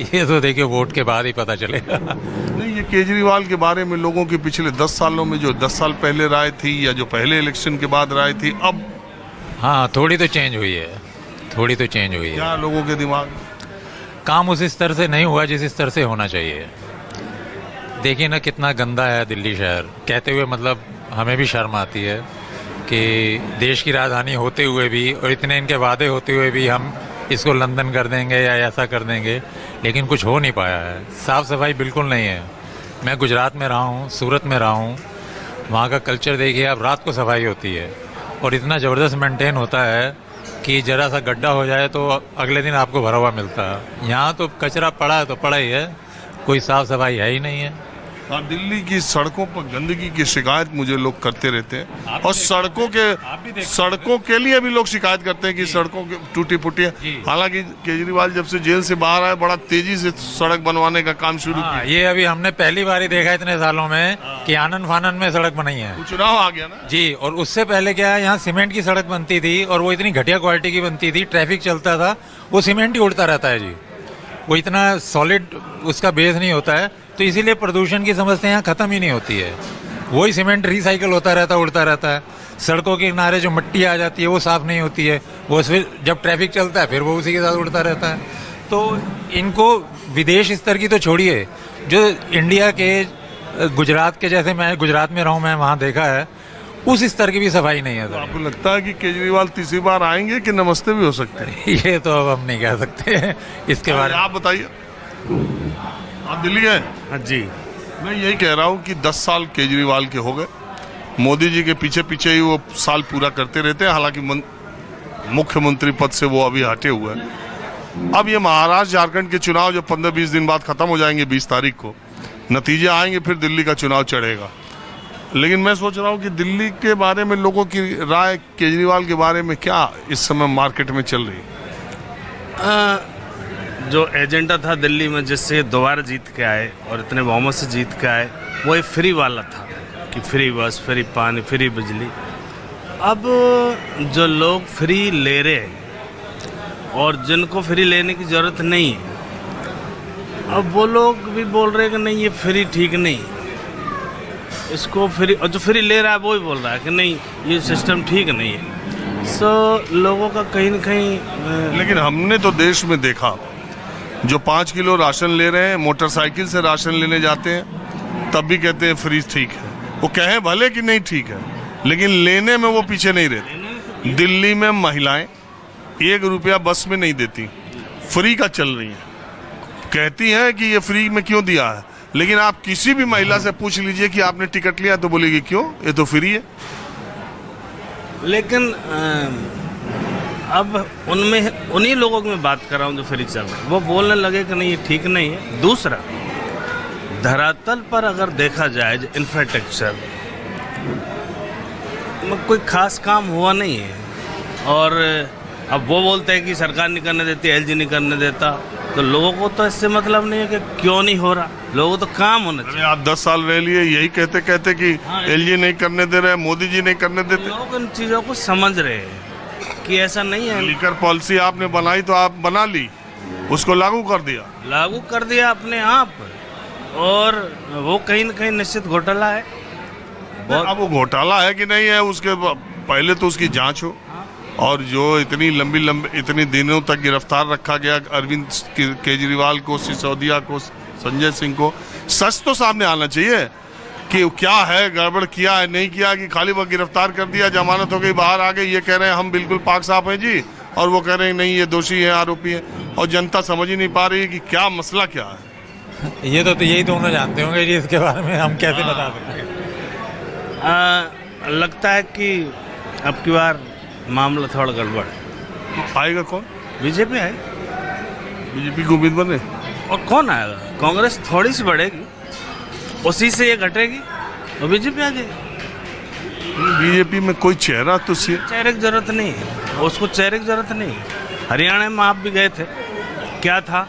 ये तो देखिए वोट के बाद ही पता चलेगा। नहीं, ये केजरीवाल के बारे में लोगों की पिछले 10 सालों में जो 10 साल पहले राय थी या जो पहले इलेक्शन के बाद राय थी, अब हाँ, थोड़ी तो चेंज हुई है, थोड़ी तो चेंज हुई है। क्या लोगों के दिमाग में? काम उस स्तर से नहीं हुआ जिस स्तर से होना चाहिए। देखिए ना कितना गंदा है दिल्ली शहर, कहते हुए मतलब हमें भी शर्म आती है कि देश की राजधानी होते हुए भी और इतने इनके वादे होते हुए भी हम इसको लंदन कर देंगे या ऐसा कर देंगे, लेकिन कुछ हो नहीं पाया है। साफ़ सफाई बिल्कुल नहीं है। मैं गुजरात में रहा हूँ, सूरत में रहा हूँ, वहाँ का कल्चर देखिए आप, रात को सफाई होती है और इतना ज़बरदस्त मेंटेन होता है कि ज़रा सा गड्ढा हो जाए तो अगले दिन आपको भरा हुआ मिलता है। यहाँ तो कचरा पड़ा है तो पड़ा ही है, कोई साफ़ सफाई है ही नहीं है। और दिल्ली की सड़कों पर गंदगी की शिकायत मुझे लोग करते रहते हैं, और सड़कों के लिए भी लोग शिकायत करते हैं कि सड़कों की टूटी फूटी है। हालांकि केजरीवाल जब से जेल से बाहर आए बड़ा तेजी से सड़क बनवाने का काम शुरू किया। ये अभी हमने पहली बार ही देखा इतने सालों में कि आनन फानन में सड़क बनाई है। चुनाव आ गया ना जी, और उससे पहले क्या है, यहाँ सीमेंट की सड़क बनती थी और वो इतनी घटिया क्वालिटी की बनती थी, ट्रैफिक चलता था, वो सीमेंट ही उड़ता रहता है जी, वो इतना सॉलिड उसका बेस नहीं होता है, तो इसीलिए प्रदूषण की समस्या यहाँ खत्म ही नहीं होती है। वही सीमेंट रिसाइकल होता रहता है, उड़ता रहता है। सड़कों के किनारे जो मिट्टी आ जाती है वो साफ़ नहीं होती है, वो फिर जब ट्रैफिक चलता है फिर वो उसी के साथ उड़ता रहता है। तो इनको विदेश स्तर की तो छोड़िए, जो इंडिया के गुजरात के, जैसे मैं गुजरात में रहा हूँ, मैं वहाँ देखा है, उस स्तर की भी सफाई नहीं है। तो आपको लगता है कि केजरीवाल तीसरी बार आएंगे कि नमस्ते भी हो सकते हैं? ये तो अब हम नहीं कह सकते इसके बारे में। आप बताइए, आप दिल्ली गए? हाँ जी। मैं यही कह रहा हूँ कि 10 साल केजरीवाल के हो गए, मोदी जी के पीछे पीछे ही वो साल पूरा करते रहते हैं। हालांकि मुख्यमंत्री पद से वो अभी हटे हुए हैं। अब ये महाराष्ट्र झारखंड के चुनाव जो 15-20 दिन बाद खत्म हो जाएंगे, 20 तारीख को नतीजे आएंगे, फिर दिल्ली का चुनाव चढ़ेगा। लेकिन मैं सोच रहा हूँ कि दिल्ली के बारे में लोगों की राय केजरीवाल के बारे में क्या इस समय मार्केट में चल रही है? जो एजेंडा था दिल्ली में, जिससे दोबारा जीत के आए और इतने बहुमत से जीत के आए, वो एक फ्री वाला था कि फ्री बस, फ्री पानी, फ्री बिजली। अब जो लोग फ्री ले रहे हैं और जिनको फ्री लेने की ज़रूरत नहीं है, अब वो लोग भी बोल रहे हैं कि नहीं ये फ्री ठीक नहीं, इसको फ्री, और जो फ्री ले रहा है वो भी बोल रहा है कि नहीं ये सिस्टम ठीक नहीं है। लोगों का कहीं न कहीं। लेकिन हमने तो देश में देखा, जो 5 किलो राशन ले रहे हैं, मोटरसाइकिल से राशन लेने जाते हैं, तब भी कहते हैं फ्री ठीक है। वो कहें भले कि नहीं ठीक है, लेकिन लेने में वो पीछे नहीं रहते। दिल्ली में महिलाएं 1 रुपया बस में नहीं देती, फ्री का चल रही हैं। कहती हैं कि ये फ्री में क्यों दिया है, लेकिन आप किसी भी महिला से पूछ लीजिए कि आपने टिकट लिया, तो बोलेगी क्यों, ये तो फ्री है। लेकिन अब उन्हीं लोगों की मैं बात कर रहा हूँ जो फ्री चल रहे हैं, वो बोलने लगे कि नहीं ये ठीक नहीं है। दूसरा, धरातल पर अगर देखा जाए जो इंफ्रास्ट्रक्चर में कोई खास काम हुआ नहीं है, और अब वो बोलते हैं कि सरकार नहीं करने देती, एलजी नहीं करने देता, तो लोगों को तो इससे मतलब नहीं है कि क्यों नहीं हो रहा, लोगों को तो काम होना चाहिए। आप 10 साल रह लिए यही कहते कहते कि एलजी नहीं करने दे रहे, मोदी जी नहीं करने देते। लोग इन चीज़ों को समझ रहे हैं कि ऐसा नहीं है। लीकर पॉलिसी आपने बनाई तो आप बना ली, उसको लागू कर दिया अपने आप, और वो कहीं न कहीं निश्चित घोटाला है। अब वो घोटाला है कि नहीं है, उसके पहले तो उसकी जांच हो। और जो इतनी दिनों तक गिरफ्तार रखा गया अरविंद केजरीवाल को, सिसोदिया को, संजय सिंह को, सच तो सामने आना चाहिए कि क्या है, गड़बड़ किया है नहीं किया, कि खाली वो गिरफ्तार कर दिया, जमानत हो गई, बाहर आ गए, ये कह रहे हैं हम बिल्कुल पाक साफ हैं जी, और वो कह रहे हैं नहीं ये दोषी है, आरोपी है, और जनता समझ ही नहीं पा रही कि क्या मसला क्या है। ये तो यही दोनों जानते होंगे जी, इसके बारे में हम कैसे बता सकते हैं। लगता है कि अब की बार मामला थोड़ा गड़बड़। आएगा कौन? बीजेपी है। बीजेपी को उम्मीद बने, और कौन आएगा? कांग्रेस थोड़ी सी बढ़ेगी, उसी से ये घटेगी और बीजेपी आ जाएगी। बीजेपी में कोई चेहरा तो चेहरे की जरूरत नहीं है, उसको चेहरे की जरूरत नहीं है। हरियाणा में आप भी गए थे, क्या था,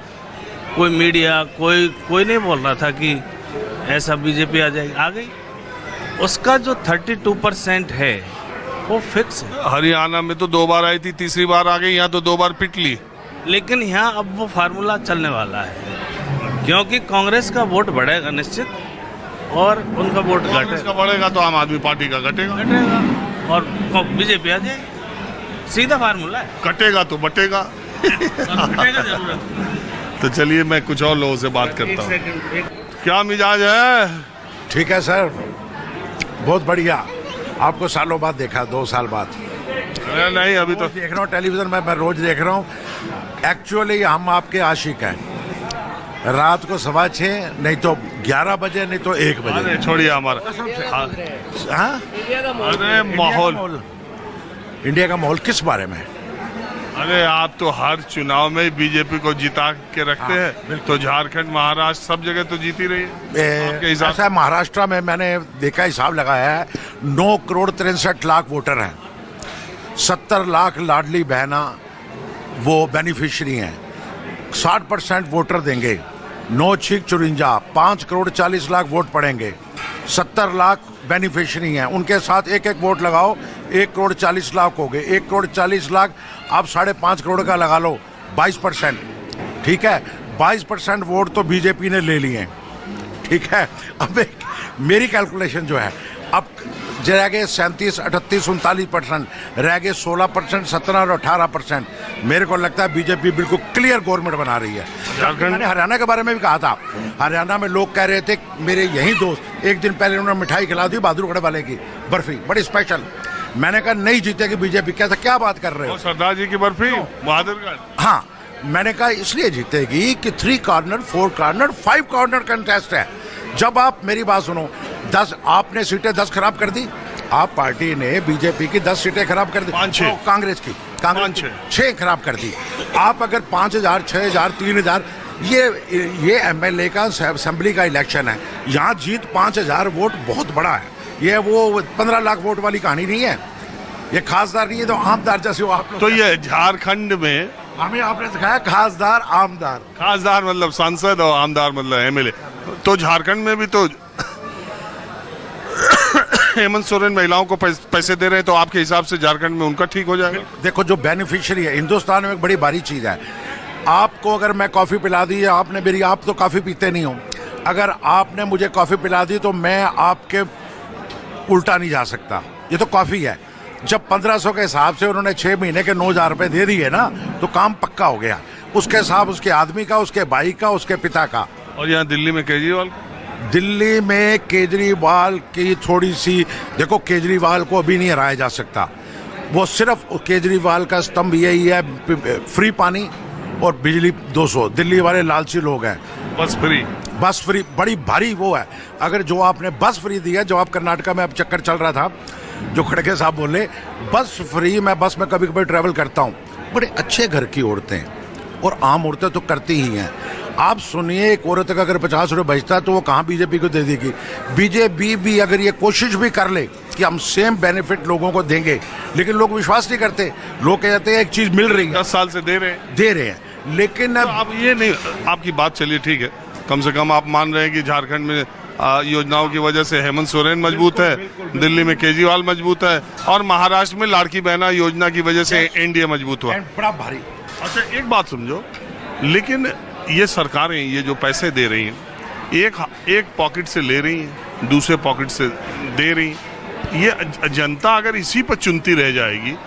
कोई मीडिया कोई नहीं बोल रहा था कि ऐसा बीजेपी आ जाएगी, आ गई। उसका जो 32% है वो फिक्स है। हरियाणा में तो 2 बार आई थी, तीसरी बार आ गई, यहाँ तो 2 बार पिट ली। लेकिन यहाँ अब वो फार्मूला चलने वाला है। क्योंकि कांग्रेस का वोट बढ़ेगा निश्चित और उनका वोट कांग्रेस का बढ़ेगा तो आम आदमी पार्टी का घटेगा, घटेगा और बीजेपी आ जाएगी। सीधा फार्मूला है, कटेगा तो बटेगा। घटेगा जरूर। तो चलिए मैं कुछ और लोगों से बात करता हूँ। क्या मिजाज है? ठीक है सर, बहुत बढ़िया। आपको सालों बाद देखा, 2 साल बाद अरे नहीं, अभी तो रोज देख रहा हूँ टेलीविजन में, मैं रोज देख रहा हूँ। एक्चुअली हम आपके आशिक हैं। रात को 6:15 नहीं तो 11 बजे नहीं तो 1 बजे। अरे छोड़िए हमारा। हाँ, अरे माहौल, इंडिया का माहौल किस बारे में? अरे आप तो हर चुनाव में बीजेपी को जिता के रखते हाँ, हैं, तो झारखंड, महाराष्ट्र सब जगह तो जीती रही है आपके हिसाब ऐसा है, महाराष्ट्र में मैंने देखा, हिसाब लगाया है, 9 करोड़ 63 लाख वोटर हैं। 70 लाख लाडली बहना वो बेनिफिशियरी हैं। 60% वोटर देंगे। 9 छीक 54, 5 करोड़ 40 लाख वोट पड़ेंगे। 70 लाख बेनिफिशियरी हैं, उनके साथ एक एक वोट लगाओ, 1 करोड़ 40 लाख हो गए। 1 करोड़ 40 लाख आप 5.5 करोड़ का लगा लो, 22%। ठीक है, 22% वोट तो बीजेपी ने ले लिए हैं। ठीक है, अब मेरी कैलकुलेशन जो है, अब रह गए 37, 38, 39%, रह गए 16%, 17 और 18%। मेरे को लगता है बीजेपी बिल्कुल क्लियर गवर्नमेंट बना रही है। झारखंड, मैंने हरियाणा के बारे में भी कहा था। हरियाणा में लोग कह रहे थे, मेरे यही दोस्त, एक दिन पहले उन्होंने मिठाई खिला दी बहादुरगढ़ वाले की बर्फी, बड़ी स्पेशल। मैंने कहा नहीं जीतेगी बीजेपी। क्या बात कर रहे हो? और सरदार जी की बर्फी बहादुरगढ़। हाँ, मैंने कहा इसलिए जीतेगी कि 3 कॉर्नर, 4 कॉर्नर, 5 कॉर्नर कंटेस्ट है। जब आप मेरी बात सुनो, 10 आपने सीटें 10 खराब कर दी। आप पार्टी ने बीजेपी की 10 सीटें खराब कर दी। 5-6 कांग्रेस की 6 खराब कर दी। आप अगर 5,000, 6,000, 3,000, ये एमएलए का असेंबली का इलेक्शन है, यहाँ जीत 5,000 वोट बहुत बड़ा है। ये वो 15 लाख वोट वाली कहानी नहीं है। ये खासदार नहीं है तो आमदार जैसे हो आप लोग। तो ये झारखंड में हमें आपने सिखाया खासदार आमदार। खासदार मतलब सांसद और आमदार मतलब एमएलए। तो झारखंड में भी तो हेमंत सोरेन महिलाओं को पैसे दे रहे हैं, तो आपके हिसाब से झारखंड में उनका ठीक हो जाएगा? देखो, जो बेनिफिशियरी है हिंदुस्तान में एक बड़ी भारी चीज है। आपको अगर मैं कॉफी पिला दी, आपने मेरी, आप तो कॉफी पीते नहीं हो, अगर आपने मुझे कॉफी पिला दी तो मैं आपके उल्टा नहीं जा सकता। ये तो कॉफी है। जब 1500 के हिसाब से उन्होंने 6 महीने के 9,000 रुपए दे दिए ना, तो काम पक्का हो गया। उसके हिसाब उसके आदमी का, उसके भाई का, उसके पिता का। और यहाँ दिल्ली में केजरीवाल, दिल्ली में केजरीवाल की थोड़ी सी, देखो केजरीवाल को अभी नहीं हराया जा सकता। वो सिर्फ केजरीवाल का स्तंभ यही है, फ्री पानी और बिजली 200। दिल्ली वाले लालची लोग हैं। बस फ्री बड़ी भारी वो है। अगर जो आपने बस फ्री दी है, जो आप कर्नाटका में अब चक्कर चल रहा था, जो खड़गे साहब बोले बस फ्री, मैं बस में कभी कभी ट्रैवल करता हूँ। बड़े अच्छे घर की औरतें, और आम औरतें तो करती ही हैं। आप सुनिए, एक औरत का अगर 50 रुपये बचता है तो वो कहाँ बीजेपी को दे देगी? बीजेपी भी अगर ये कोशिश भी कर ले कि हम सेम बेनिफिट लोगों को देंगे, लेकिन लोग विश्वास नहीं करते। लोग कहते हैं एक चीज मिल रही है, 10 साल से दे रहे हैं, लेकिन तो अब ये नहीं। आपकी बात चलिए ठीक है, कम से कम आप मान रहे हैं कि झारखंड में योजनाओं की वजह से हेमंत सोरेन मजबूत है, दिल्ली में केजरीवाल मजबूत है, और महाराष्ट्र में लाड़की बहना योजना की वजह से एनडीए मजबूत हुआ। बड़ा भारी। अच्छा, एक बात समझो, लेकिन ये सरकारें ये जो पैसे दे रही हैं, एक पॉकेट से ले रही हैं, दूसरे पॉकेट से दे रही हैं। ये जनता अगर इसी पर चुनती रह जाएगी